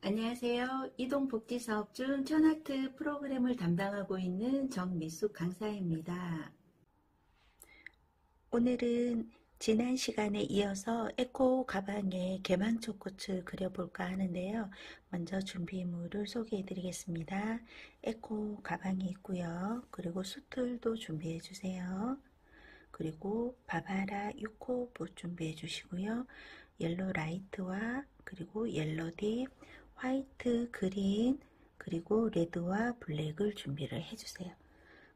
안녕하세요. 이동복지사업 중 천아트 프로그램을 담당하고 있는 정미숙 강사입니다. 오늘은 지난 시간에 이어서 에코 가방에 개망초꽃을 그려볼까 하는데요. 먼저 준비물을 소개해 드리겠습니다. 에코 가방이 있고요. 그리고 수틀도 준비해 주세요. 그리고 바바라 6호 준비해 주시고요. 옐로 라이트와 그리고 옐로 딥, 화이트, 그린, 그리고 레드와 블랙을 준비를 해주세요.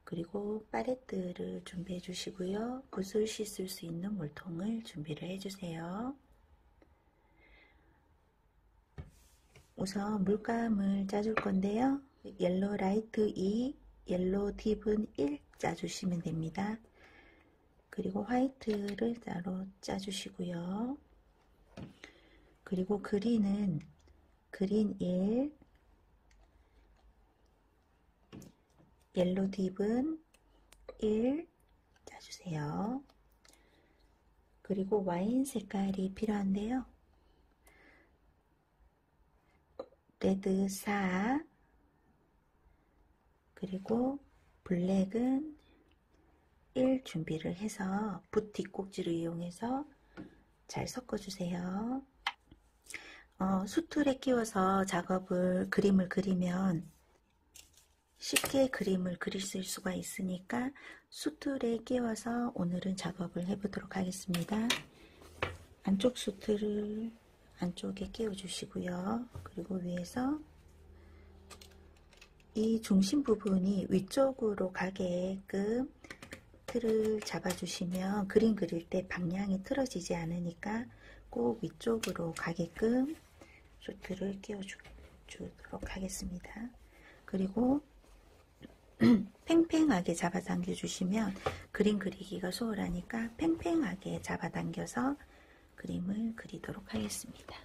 그리고 팔레트를 준비해 주시고요. 붓을 씻을 수 있는 물통을 준비를 해주세요. 우선 물감을 짜줄 건데요. 옐로 라이트 2, 옐로 딥은 1 짜주시면 됩니다. 그리고 화이트를 따로 짜주시고요. 그리고 그린은 그린 1, 옐로 딥은 1 짜주세요. 그리고 와인 색깔이 필요한데요. 레드 4, 그리고 블랙은 1 준비를 해서 붓 뒷꼭지를 이용해서 잘 섞어주세요. 수틀에 끼워서 그림을 그리면 쉽게 그림을 그릴 수가 있으니까 수틀에 끼워서 오늘은 작업을 해보도록 하겠습니다. 안쪽 수틀을 안쪽에 끼워 주시고요. 그리고 위에서 이 중심 부분이 위쪽으로 가게끔 틀을 잡아주시면 그림 그릴 때 방향이 틀어지지 않으니까 꼭 위쪽으로 가게끔 수틀을 끼워 주도록 하겠습니다. 그리고 팽팽하게 잡아당겨 주시면 그림 그리기가 수월하니까 팽팽하게 잡아당겨서 그림을 그리도록 하겠습니다.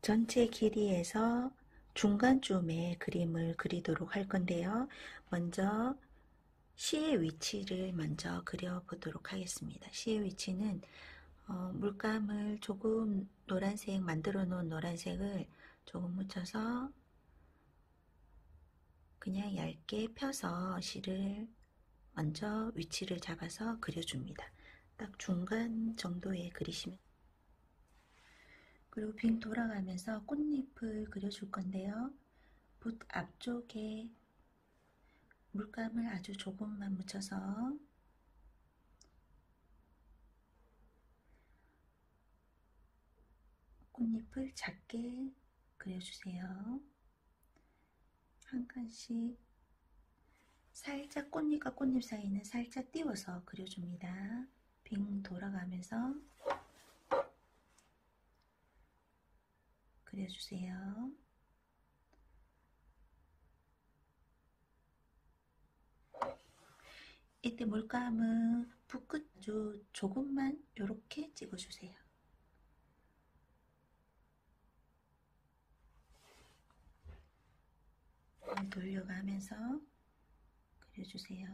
전체 길이에서 중간쯤에 그림을 그리도록 할 건데요. 먼저 시의 위치를 먼저 그려보도록 하겠습니다. 시의 위치는 물감을 조금 노란색 만들어 놓은 노란색을 조금 묻혀서 그냥 얇게 펴서 시를 먼저 위치를 잡아서 그려줍니다. 딱 중간 정도에 그리시면. 그리고 빙 돌아가면서 꽃잎을 그려줄 건데요. 붓 앞쪽에 물감을 아주 조금만 묻혀서 꽃잎을 작게 그려주세요. 한 칸씩 살짝 꽃잎과 꽃잎 사이는 살짝 띄워서 그려줍니다. 빙 돌아가면서 그려주세요. 이때 물감은 붓끝 아주 조금만 이렇게 찍어주세요. 돌려가면서 그려주세요.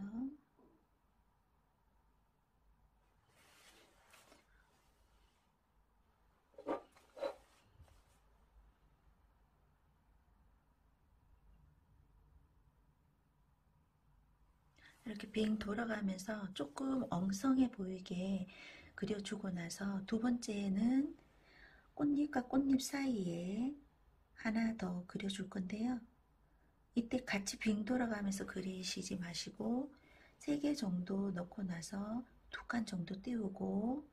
이렇게 빙 돌아가면서 조금 엉성해 보이게 그려주고 나서 두 번째는 꽃잎과 꽃잎 사이에 하나 더 그려줄 건데요. 이때 같이 빙 돌아가면서 그리시지 마시고 3개 정도 넣고 나서 2칸 정도 띄우고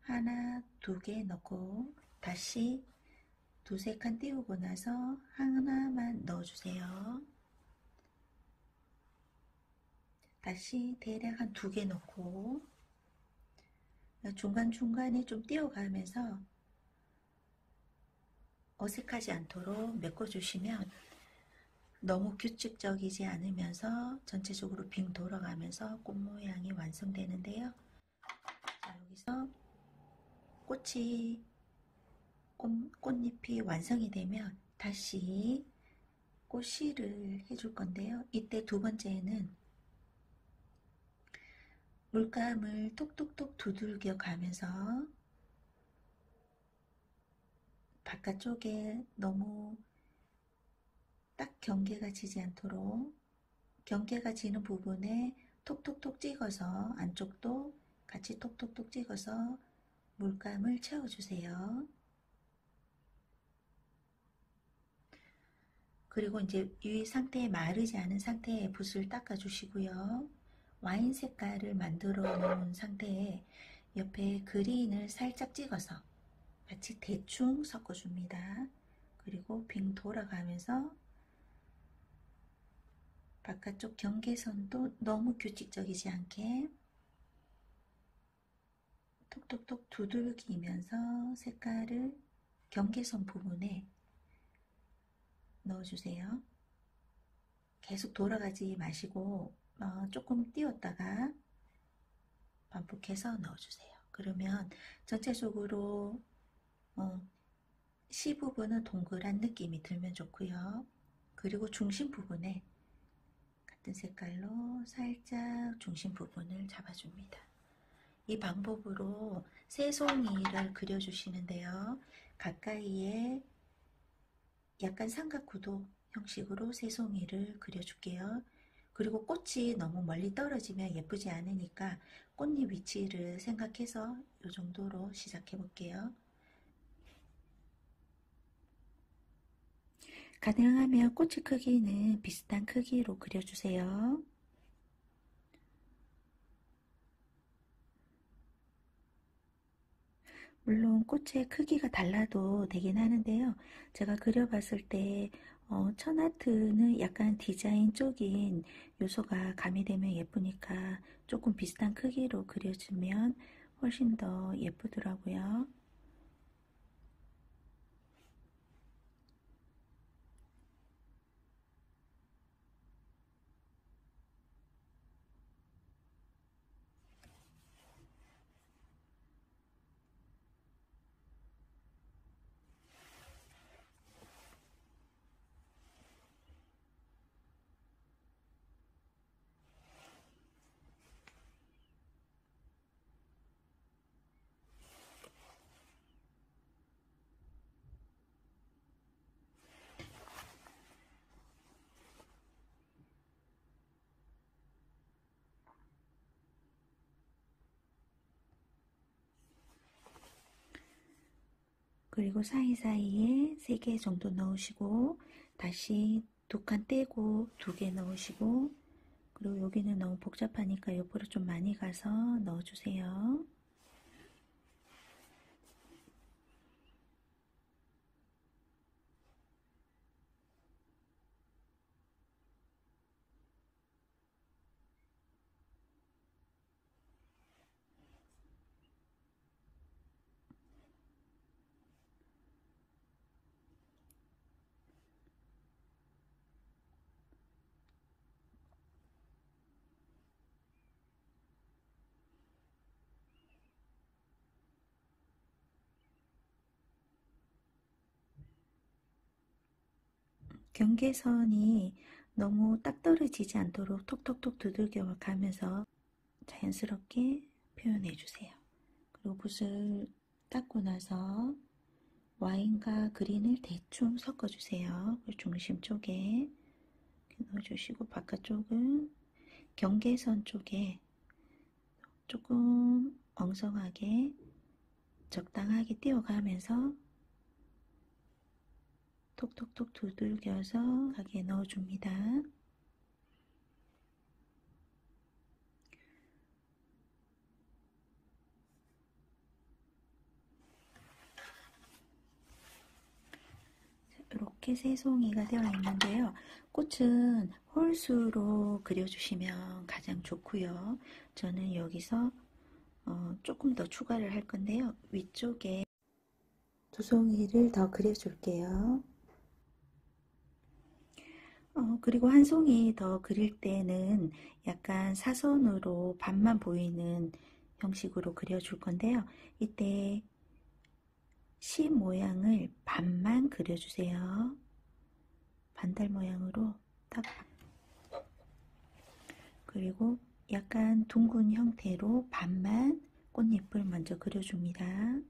하나, 2개 넣고 다시 2-3칸 띄우고 나서 하나만 넣어주세요. 다시 대략 한 2개 넣고 중간중간에 좀 띄워가면서 어색하지 않도록 메꿔주시면 너무 규칙적이지 않으면서 전체적으로 빙 돌아가면서 꽃 모양이 완성되는데요. 자, 여기서 꽃잎이 완성이 되면 다시 꽃실을 해줄 건데요. 이때 두 번째는 물감을 톡톡톡 두들겨 가면서 바깥쪽에 너무 딱 경계가 지지 않도록 경계가 지는 부분에 톡톡톡 찍어서 안쪽도 같이 톡톡톡 찍어서 물감을 채워주세요. 그리고 이제 이 상태에 마르지 않은 상태에 붓을 닦아주시고요. 와인 색깔을 만들어 놓은 상태에 옆에 그린을 살짝 찍어서 같이 대충 섞어줍니다. 그리고 빙 돌아가면서 바깥쪽 경계선도 너무 규칙적이지 않게 톡톡톡 두들기면서 색깔을 경계선 부분에 넣어주세요. 계속 돌아가지 마시고 조금 띄웠다가 반복해서 넣어주세요. 그러면 전체적으로 C 부분은 동그란 느낌이 들면 좋고요. 그리고 중심 부분에 같은 색깔로 살짝 중심 부분을 잡아줍니다. 이 방법으로 새송이를 그려주시는데요. 가까이에 약간 삼각구도 형식으로 새송이를 그려줄게요. 그리고 꽃이 너무 멀리 떨어지면 예쁘지 않으니까 꽃잎 위치를 생각해서 이 정도로 시작해 볼게요. 가능하면 꽃의 크기는 비슷한 크기로 그려주세요. 물론 꽃의 크기가 달라도 되긴 하는데요. 제가 그려봤을 때 천아트는 약간 디자인 쪽인 요소가 가미되면 예쁘니까 조금 비슷한 크기로 그려주면 훨씬 더 예쁘더라고요. 그리고 사이사이에 3개 정도 넣으시고 다시 2칸 떼고 2개 넣으시고 그리고 여기는 너무 복잡하니까 옆으로 좀 많이 가서 넣어주세요. 경계선이 너무 딱 떨어지지 않도록 톡톡톡 두들겨 가면서 자연스럽게 표현해 주세요. 그리고 붓을 닦고 나서 와인과 그린을 대충 섞어 주세요. 중심 쪽에 이렇게 넣어주시고 바깥쪽은 경계선 쪽에 조금 엉성하게 적당하게 띄워가면서 톡톡톡 두들겨서 가게 넣어줍니다. 이렇게 새송이가 되어 있는데요. 꽃은 홀수로 그려주시면 가장 좋고요. 저는 여기서 조금 더 추가를 할 건데요. 위쪽에 2송이를 더 그려줄게요. 그리고 한 송이 더 그릴 때는 약간 사선으로 반만 보이는 형식으로 그려줄 건데요. 이때 시 모양을 반만 그려주세요. 반달 모양으로 딱. 그리고 약간 둥근 형태로 반만 꽃잎을 먼저 그려줍니다.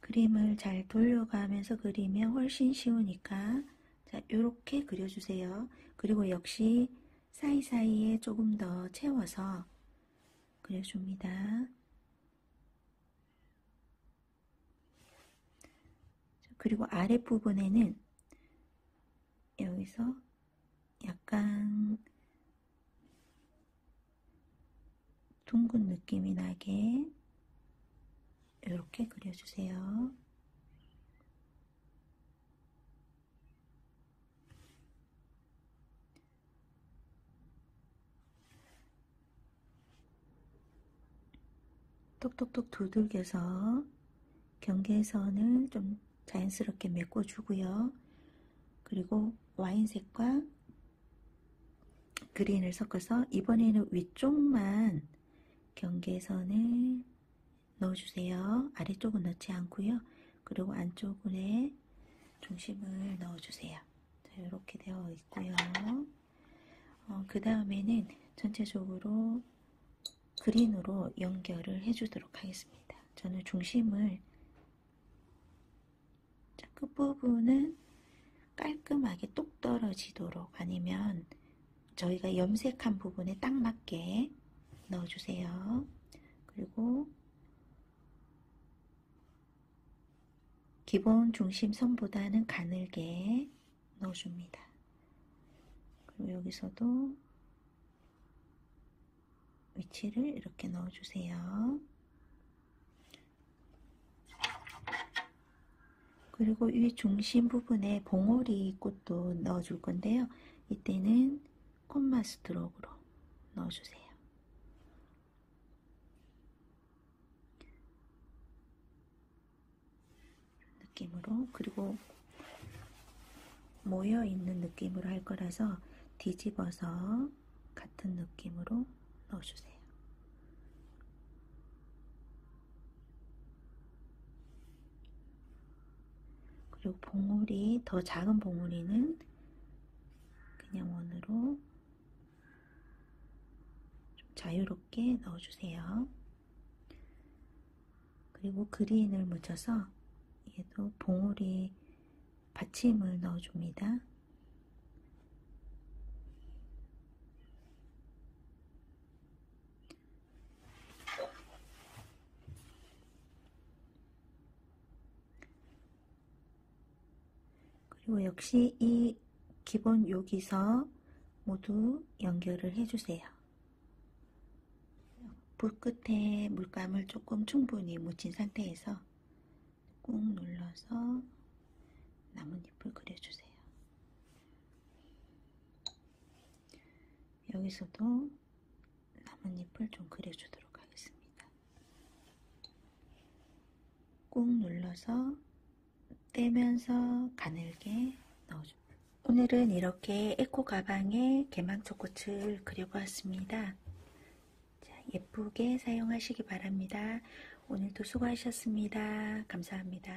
그림을 잘 돌려가면서 그리면 훨씬 쉬우니까 자, 요렇게 그려주세요. 그리고 역시 사이사이에 조금 더 채워서 그려줍니다. 그리고 아랫부분에는 여기서 약간 둥근 느낌이 나게 이렇게 그려주세요. 톡톡톡 두들겨서 경계선을 좀 자연스럽게 메꿔주고요. 그리고 와인색과 그린을 섞어서 이번에는 위쪽만 경계선을 넣어주세요. 아래쪽은 넣지 않고요. 그리고 안쪽에 중심을 넣어주세요. 자, 이렇게 되어 있고요. 그 다음에는 전체적으로 그린으로 연결을 해주도록 하겠습니다. 저는 중심을 끝부분은 깔끔하게 똑 떨어지도록 아니면 저희가 염색한 부분에 딱 맞게 넣어주세요. 그리고 기본 중심선보다는 가늘게 넣어줍니다. 그리고 여기서도 위치를 이렇게 넣어주세요. 그리고 이 중심 부분에 봉오리 꽃도 넣어줄 건데요. 이때는 콤마 스트로크로 넣어주세요. 느낌으로. 그리고 모여있는 느낌으로 할 거라서 뒤집어서 같은 느낌으로 넣어주세요. 그리고 봉우리, 더 작은 봉우리는 그냥 원으로 좀 자유롭게 넣어주세요. 그리고 그린을 묻혀서 얘도 봉우리 받침을 넣어줍니다. 그리고 역시 이 기본 여기서 모두 연결을 해주세요. 볼 끝에 물감을 조금 충분히 묻힌 상태에서 꾹 눌러서 나뭇잎을 그려주세요. 여기서도 나뭇잎을 좀 그려주도록 하겠습니다. 꾹 눌러서 떼면서 가늘게 넣어줍니다. 오늘은 이렇게 에코 가방에 개망초꽃을 그려보았습니다. 자, 예쁘게 사용하시기 바랍니다. 오늘도 수고하셨습니다. 감사합니다.